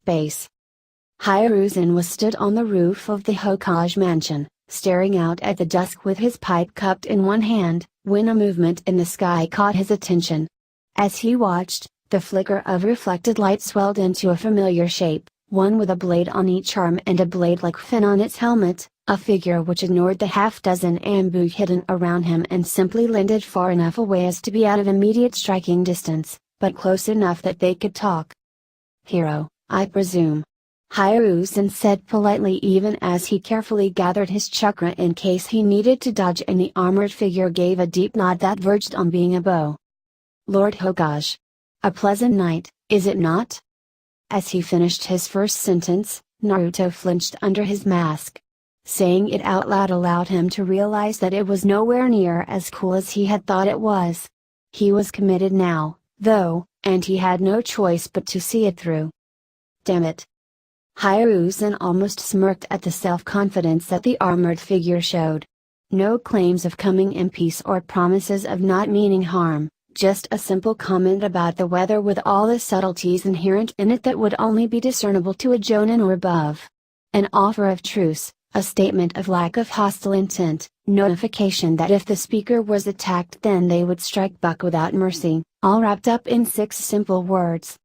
Base. Hiruzen was stood on the roof of the Hokage mansion, staring out at the dusk with his pipe cupped in one hand, when a movement in the sky caught his attention. As he watched, the flicker of reflected light swelled into a familiar shape, one with a blade on each arm and a blade-like fin on its helmet, a figure which ignored the half-dozen ambu hidden around him and simply landed far enough away as to be out of immediate striking distance, but close enough that they could talk. "Hero, I presume," Hiruzen said politely, even as he carefully gathered his chakra in case he needed to dodge, and the armored figure gave a deep nod that verged on being a bow. "Lord Hokage. A pleasant night, is it not?" As he finished his first sentence, Naruto flinched under his mask. Saying it out loud allowed him to realize that it was nowhere near as cool as he had thought it was. He was committed now, though, and he had no choice but to see it through. Damn it. Hiruzen almost smirked at the self-confidence that the armored figure showed. No claims of coming in peace or promises of not meaning harm, just a simple comment about the weather with all the subtleties inherent in it that would only be discernible to a Jonin or above. An offer of truce, a statement of lack of hostile intent, notification that if the speaker was attacked then they would strike back without mercy, all wrapped up in 6 simple words.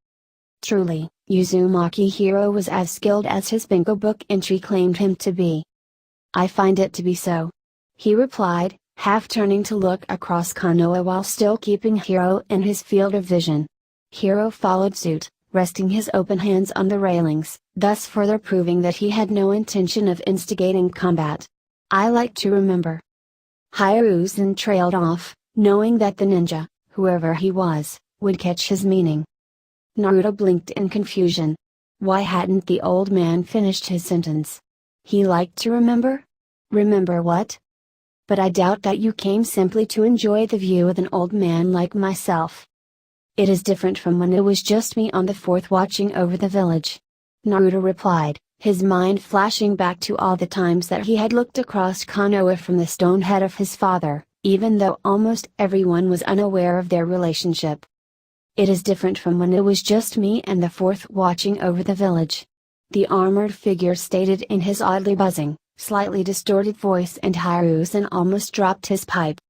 Truly, Uzumaki Hiro was as skilled as his bingo book entry claimed him to be. "I find it to be so," he replied, half turning to look across Konoha while still keeping Hiro in his field of vision. Hiro followed suit, resting his open hands on the railings, thus further proving that he had no intention of instigating combat. "I like to remember." Hiruzen trailed off, knowing that the ninja, whoever he was, would catch his meaning. Naruto blinked in confusion. Why hadn't the old man finished his sentence? He liked to remember? Remember what? "But I doubt that you came simply to enjoy the view with an old man like myself." "It is different from when it was just me on the fourth watching over the village," Naruto replied, his mind flashing back to all the times that he had looked across Konoha from the stone head of his father, even though almost everyone was unaware of their relationship. "It is different from when it was just me and the fourth watching over the village," the armored figure stated in his oddly buzzing, slightly distorted voice, and Hiruzen almost dropped his pipe.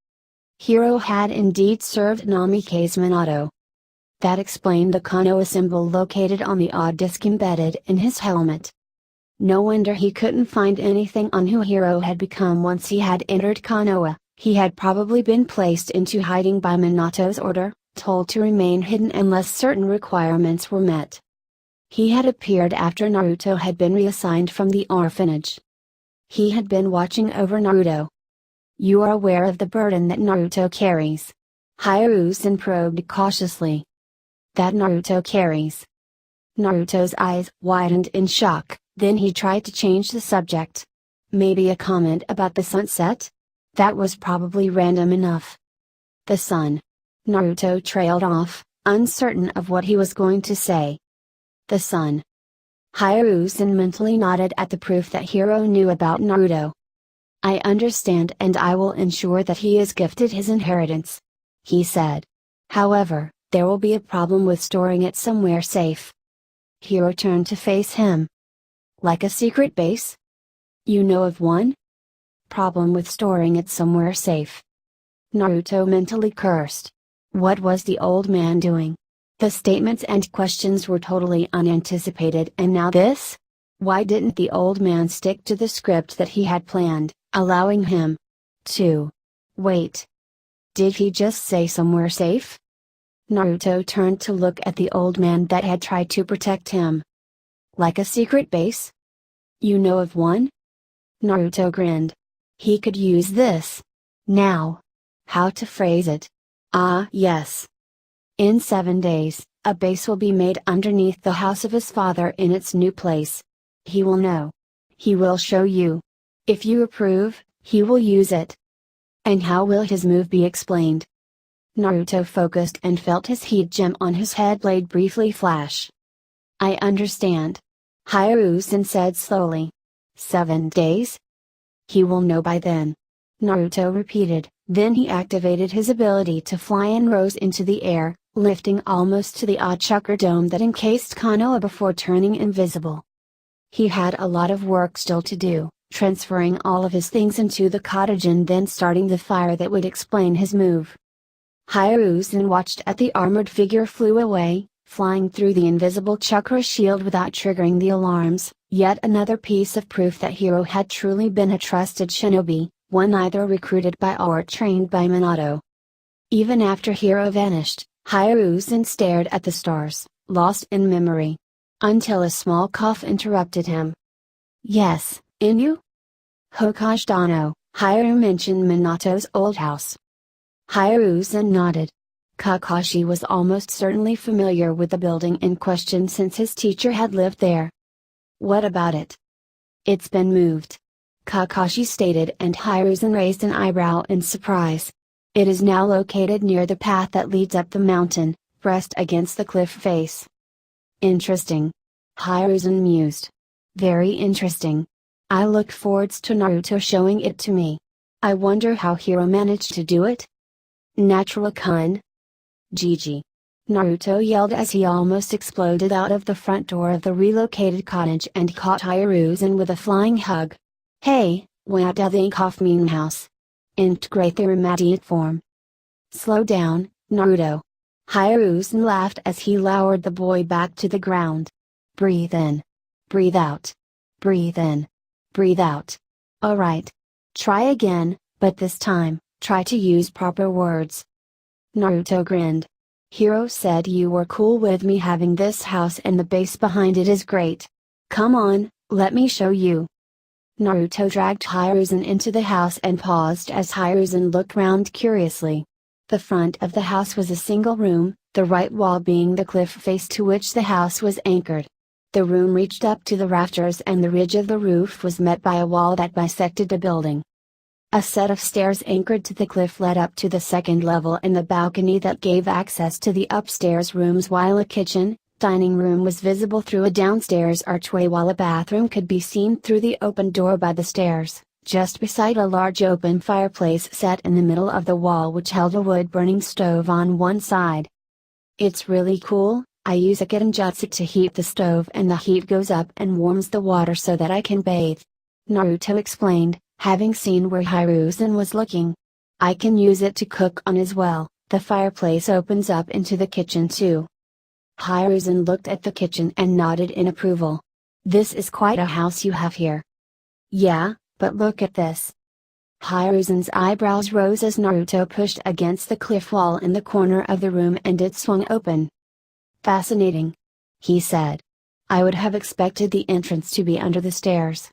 Hiro had indeed served Namikaze Minato. That explained the Konoha symbol located on the odd disc embedded in his helmet. No wonder he couldn't find anything on who Hiro had become once he had entered Konoha. He had probably been placed into hiding by Minato's order, told to remain hidden unless certain requirements were met. He had appeared after Naruto had been reassigned from the orphanage. He had been watching over Naruto. "You are aware of the burden that Naruto carries?" Hiruzen probed cautiously. "That Naruto carries?" Naruto's eyes widened in shock, then he tried to change the subject. "Maybe a comment about the sunset? That was probably random enough." "The sun." Naruto trailed off, uncertain of what he was going to say. "The sun." Hiruzen mentally nodded at the proof that Hiro knew about Naruto. "I understand, and I will ensure that he is gifted his inheritance," he said. "However, there will be a problem with storing it somewhere safe." Hiro turned to face him. "Like a secret base? You know of one?" "Problem with storing it somewhere safe." Naruto mentally cursed. What was the old man doing? The statements and questions were totally unanticipated, and now this? Why didn't the old man stick to the script that he had planned, allowing him to wait? Did he just say somewhere safe? Naruto turned to look at the old man that had tried to protect him. "Like a secret base? You know of one?" Naruto grinned. He could use this. Now. How to phrase it? Ah, yes. In 7 days, a base will be made underneath the house of his father in its new place. He will know. He will show you. If you approve, he will use it. And how will his move be explained? Naruto focused and felt his heat gem on his head blade briefly flash. "I understand," Hiruzen said slowly. 7 days? He will know by then. Naruto repeated, then he activated his ability to fly and rose into the air, lifting almost to the odd chakra dome that encased Konoha before turning invisible. He had a lot of work still to do, transferring all of his things into the cottage and then starting the fire that would explain his move. Hiruzen watched as the armored figure flew away, flying through the invisible chakra shield without triggering the alarms, yet another piece of proof that Hiro had truly been a trusted shinobi, one either recruited by or trained by Minato. Even after Hiro vanished, Hiruzen stared at the stars, lost in memory. Until a small cough interrupted him. Yes, Inu? Hokage Dano, Hiro mentioned Minato's old house. Hiruzen nodded. Kakashi was almost certainly familiar with the building in question since his teacher had lived there. What about it? It's been moved. Kakashi stated, and Hiruzen raised an eyebrow in surprise. It is now located near the path that leads up the mountain, pressed against the cliff face. Interesting. Hiruzen mused. Very interesting. I look forward to Naruto showing it to me. I wonder how Hiro managed to do it? Natural-kun? Gigi. Naruto yelled as he almost exploded out of the front door of the relocated cottage and caught Hiruzen with a flying hug. Hey, what do you think of my house? Integrate their immediate form. Slow down, Naruto. Hiruzen laughed as he lowered the boy back to the ground. Breathe in. Breathe out. Breathe in. Breathe out. Alright. Try again, but this time, try to use proper words. Naruto grinned. Hiro said you were cool with me having this house and the base behind it is great. Come on, let me show you. Naruto dragged Hiruzen into the house and paused as Hiruzen looked round curiously. The front of the house was a single room, the right wall being the cliff face to which the house was anchored. The room reached up to the rafters and the ridge of the roof was met by a wall that bisected the building. A set of stairs anchored to the cliff led up to the second level and the balcony that gave access to the upstairs rooms, while a kitchen, dining room was visible through a downstairs archway, while a bathroom could be seen through the open door by the stairs, just beside a large open fireplace set in the middle of the wall which held a wood-burning stove on one side. It's really cool. I use a genjutsu to heat the stove and the heat goes up and warms the water so that I can bathe. Naruto explained, having seen where Hiruzen was looking. I can use it to cook on as well. The fireplace opens up into the kitchen too. Hiruzen looked at the kitchen and nodded in approval. This is quite a house you have here. Yeah, but look at this. Hiruzen's eyebrows rose as Naruto pushed against the cliff wall in the corner of the room and it swung open. Fascinating. He said. I would have expected the entrance to be under the stairs.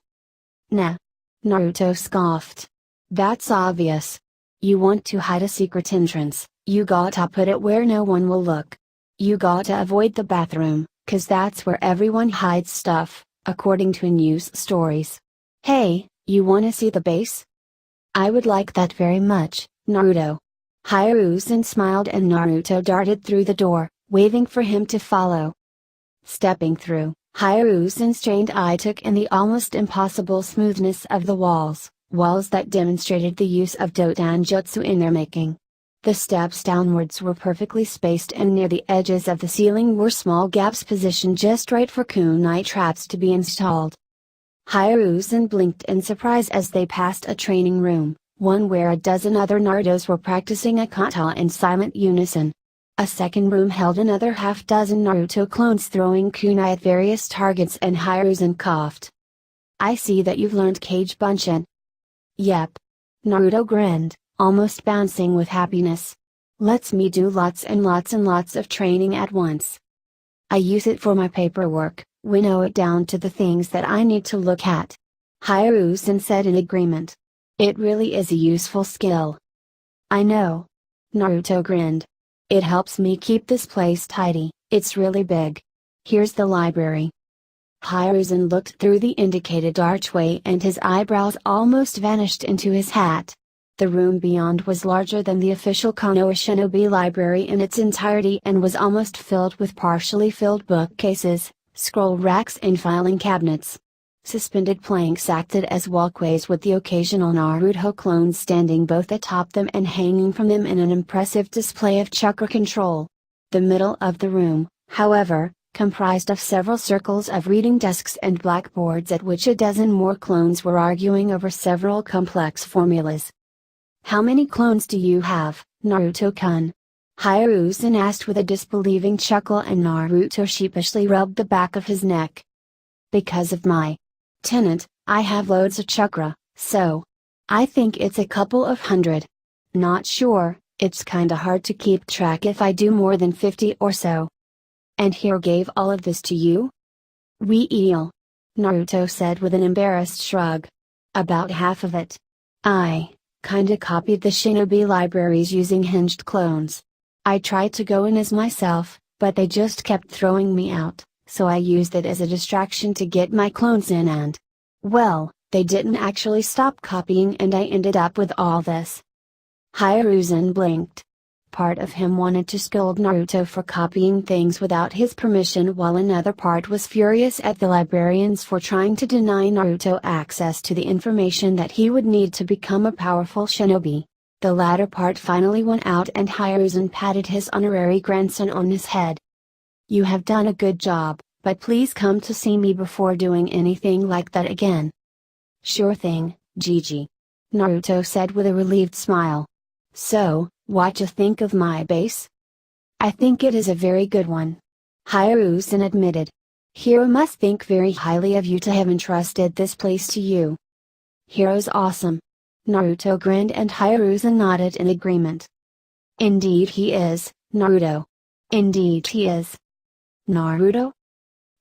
Nah. Naruto scoffed. That's obvious. You want to hide a secret entrance, you gotta put it where no one will look. You gotta avoid the bathroom, 'cause that's where everyone hides stuff, according to news stories. Hey, you wanna see the base? I would like that very much, Naruto. Hiruzen smiled and Naruto darted through the door, waving for him to follow. Stepping through, Hiruzen's trained eye took in the almost impossible smoothness of the walls that demonstrated the use of Dodanjutsu in their making. The steps downwards were perfectly spaced and near the edges of the ceiling were small gaps positioned just right for kunai traps to be installed. Hiruzen blinked in surprise as they passed a training room, one where a dozen other Narutos were practicing a kata in silent unison. A second room held another half-dozen Naruto clones throwing kunai at various targets and Hiruzen coughed. I see that you've learned Kage Bunshin. Yep. Naruto grinned, almost bouncing with happiness. Lets me do lots and lots and lots of training at once. I use it for my paperwork, winnow it down to the things that I need to look at. Hiruzen said in agreement. It really is a useful skill. I know. Naruto grinned. It helps me keep this place tidy, it's really big. Here's the library. Hiruzen looked through the indicated archway and his eyebrows almost vanished into his hat. The room beyond was larger than the official Konoha Shinobi library in its entirety and was almost filled with partially filled bookcases, scroll racks and filing cabinets. Suspended planks acted as walkways with the occasional Naruto clones standing both atop them and hanging from them in an impressive display of chakra control. The middle of the room, however, comprised of several circles of reading desks and blackboards at which a dozen more clones were arguing over several complex formulas. "How many clones do you have, Naruto-kun?" Hiruzen asked with a disbelieving chuckle, and Naruto sheepishly rubbed the back of his neck. "Because of my tenant, I have loads of chakra, so I think it's a couple of hundred. Not sure, it's kinda hard to keep track if I do more than 50 or so." "And Hiro gave all of this to you?" "We-eel," Naruto said with an embarrassed shrug. "About half of it. I kinda copied the shinobi libraries using hinged clones. I tried to go in as myself, but they just kept throwing me out, so I used it as a distraction to get my clones in, and well, they didn't actually stop copying and I ended up with all this." Hiruzen blinked. Part of him wanted to scold Naruto for copying things without his permission, while another part was furious at the librarians for trying to deny Naruto access to the information that he would need to become a powerful shinobi. The latter part finally won out, and Hiruzen patted his honorary grandson on his head. "You have done a good job, but please come to see me before doing anything like that again." "Sure thing, Gigi," Naruto said with a relieved smile. "So, what you think of my base?" "I think it is a very good one," Hiruzen admitted. "Hiro must think very highly of you to have entrusted this place to you." "Hiro's awesome." Naruto grinned and Hiruzen nodded in agreement. "Indeed he is, Naruto. Indeed he is." "Naruto?"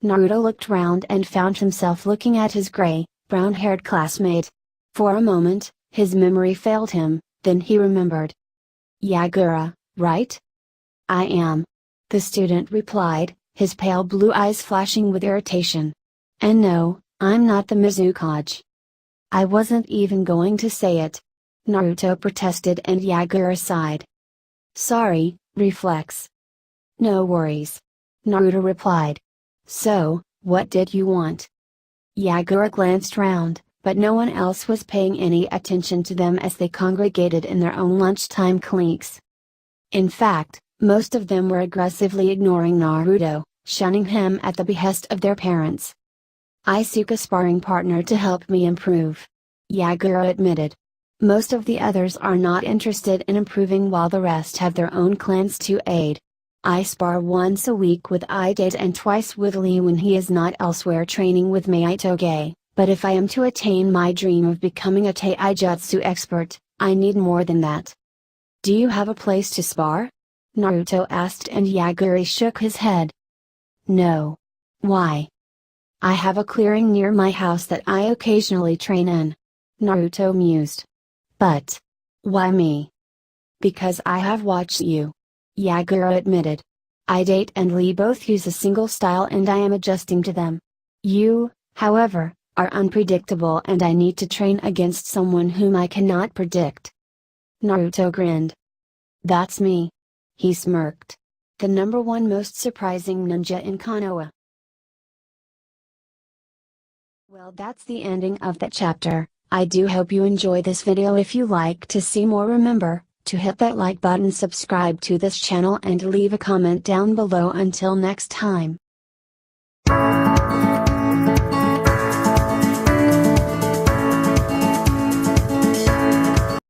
Naruto looked round and found himself looking at his gray, brown-haired classmate. For a moment, his memory failed him, then he remembered. "Yagura, right?" "I am," the student replied, his pale blue eyes flashing with irritation. "And no, I'm not the Mizukage." "I wasn't even going to say it," Naruto protested, and Yagura sighed. "Sorry, reflex." "No worries," Naruto replied. "So, what did you want?" Yagura glanced round, but no one else was paying any attention to them as they congregated in their own lunchtime cliques. In fact, most of them were aggressively ignoring Naruto, shunning him at the behest of their parents. "I seek a sparring partner to help me improve," Yagura admitted. "Most of the others are not interested in improving, while the rest have their own clans to aid. I spar once a week with Idate and twice with Lee when he is not elsewhere training with Maitoge, but if I am to attain my dream of becoming a taijutsu expert, I need more than that." "Do you have a place to spar?" Naruto asked, and Yagura shook his head. "No. Why?" "I have a clearing near my house that I occasionally train in," Naruto mused. "But why me?" "Because I have watched you," Yagura admitted. "Idate and Lee both use a single style and I am adjusting to them. You, however, are unpredictable and I need to train against someone whom I cannot predict." Naruto grinned. "That's me." He smirked. "The #1 most surprising ninja in Konoha." Well, that's the ending of that chapter. I do hope you enjoy this video. If you like to see more, remember to hit that like button, subscribe to this channel and leave a comment down below. Until next time.